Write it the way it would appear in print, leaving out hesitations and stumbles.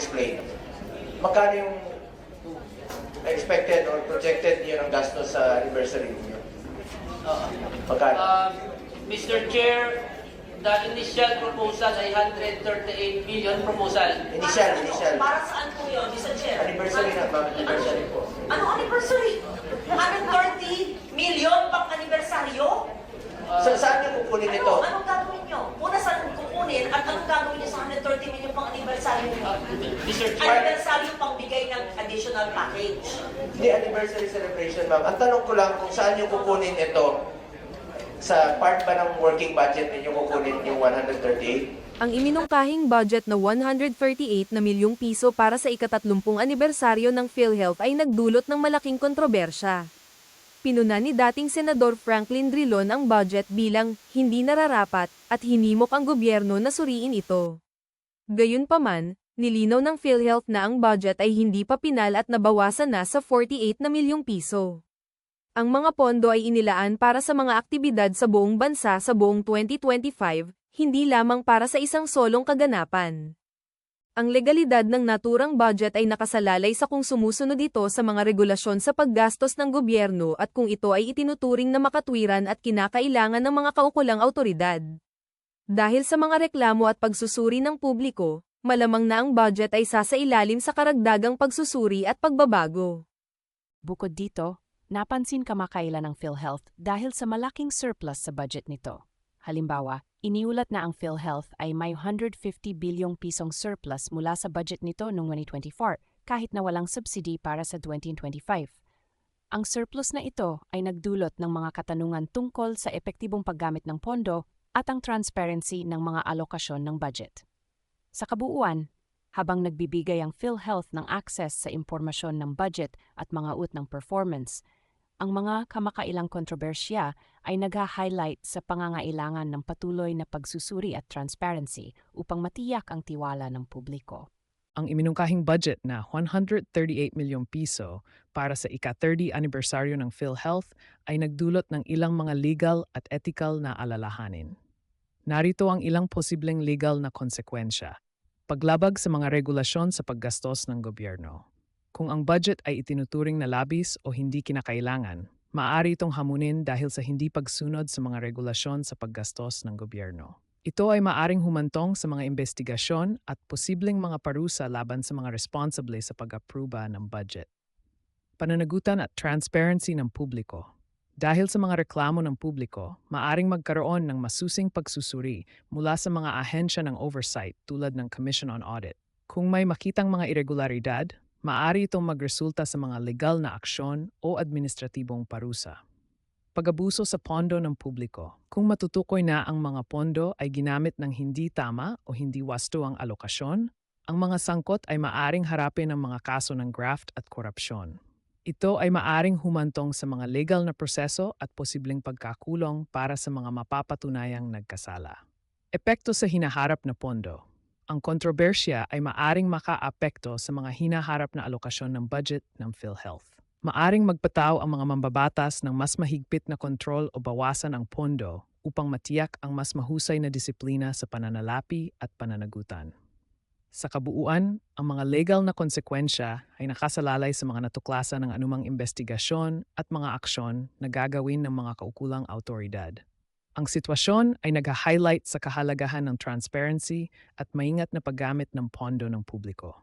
explain. Magkano yung expected or projected niyo ng gastos sa anniversary niyo? Magkano? Mr. Chair, the initial proposal ay 138 million proposal. Initial. Para saan po yun, Mr. Chair? Anniversary na ba? Anniversary po. Anong anniversary? 130 million pang anibersaryo? Saan niyo kukunin ito? Anong gagawin nyo? Una saan kukunin at anong gagawin nyo sa 130 million pang anibersaryo nyo? Mr. Chair, Anibersaryo pang bigay ng additional package. Hindi, anniversary celebration, ma'am. Ang tanong ko lang kung saan niyo kukunin ito? Sa part ba ng working budget ninyo kukunin yung 138? Ang iminungkahing budget na 138 na milyong piso para sa ika-30 anibersaryo ng PhilHealth ay nagdulot ng malaking kontrobersya. Pinuna ni dating Senador Franklin Drilon ang budget bilang hindi nararapat at hinimok ang gobyerno na suriin ito. Gayunpaman, nilinaw ng PhilHealth na ang budget ay hindi pa pinal at nabawasan na sa 48 na milyong piso. Ang mga pondo ay inilaan para sa mga aktibidad sa buong bansa sa buong 2025, hindi lamang para sa isang solong kaganapan. Ang legalidad ng naturang budget ay nakasalalay sa kung sumusunod ito sa mga regulasyon sa paggastos ng gobyerno at kung ito ay itinuturing na makatwiran at kinakailangan ng mga kaukulang awtoridad. Dahil sa mga reklamo at pagsusuri ng publiko, malamang na ang budget ay sasailalim sa karagdagang pagsusuri at pagbabago. Bukod dito, napansin kamakailan ng PhilHealth dahil sa malaking surplus sa budget nito. Halimbawa, iniulat na ang PhilHealth ay may 150 bilyong pisong surplus mula sa budget nito noong 2024 kahit na walang subsidy para sa 2025. Ang surplus na ito ay nagdulot ng mga katanungan tungkol sa epektibong paggamit ng pondo at ang transparency ng mga alokasyon ng budget. Sa kabuuan, habang nagbibigay ang PhilHealth ng access sa impormasyon ng budget at mga ut ng performance, ang mga kamakailang kontrobersya ay nag-highlight sa pangangailangan ng patuloy na pagsusuri at transparency upang matiyak ang tiwala ng publiko. Ang iminungkahing budget na 138 milyong piso para sa ika-30 anibersaryo ng PhilHealth ay nagdulot ng ilang mga legal at ethical na alalahanin. Narito ang ilang posibleng legal na konsekwensya. Paglabag sa mga regulasyon sa paggastos ng gobyerno. Kung ang budget ay itinuturing na labis o hindi kinakailangan, maaari itong hamunin dahil sa hindi pagsunod sa mga regulasyon sa paggastos ng gobyerno. Ito ay maaring humantong sa mga investigasyon at posibleng mga parusa laban sa mga responsable sa pag-aproba ng budget. Pananagutan at transparency ng publiko. Dahil sa mga reklamo ng publiko, maaring magkaroon ng masusing pagsusuri mula sa mga ahensya ng oversight tulad ng Commission on Audit. Kung may makitang mga irregularidad, maaari itong magresulta sa mga legal na aksyon o administratibong parusa. Pag-abuso sa pondo ng publiko. Kung matutukoy na ang mga pondo ay ginamit ng hindi tama o hindi wasto ang alokasyon, ang mga sangkot ay maaring harapin ang mga kaso ng graft at korupsyon. Ito ay maaring humantong sa mga legal na proseso at posibleng pagkakulong para sa mga mapapatunayang nagkasala. Epekto sa hinaharap na pondo. Ang kontrobersya ay maaring makaapekto sa mga hinaharap na alokasyon ng budget ng PhilHealth. Maaring magpataw ang mga mambabatas ng mas mahigpit na kontrol o bawasan ang pondo upang matiyak ang mas mahusay na disiplina sa pananalapi at pananagutan. Sa kabuuan, ang mga legal na konsekwensya ay nakasalalay sa mga natuklasan ng anumang investigasyon at mga aksyon na gagawin ng mga kaukulang awtoridad. Ang sitwasyon ay nag-highlight sa kahalagahan ng transparency at maingat na paggamit ng pondo ng publiko.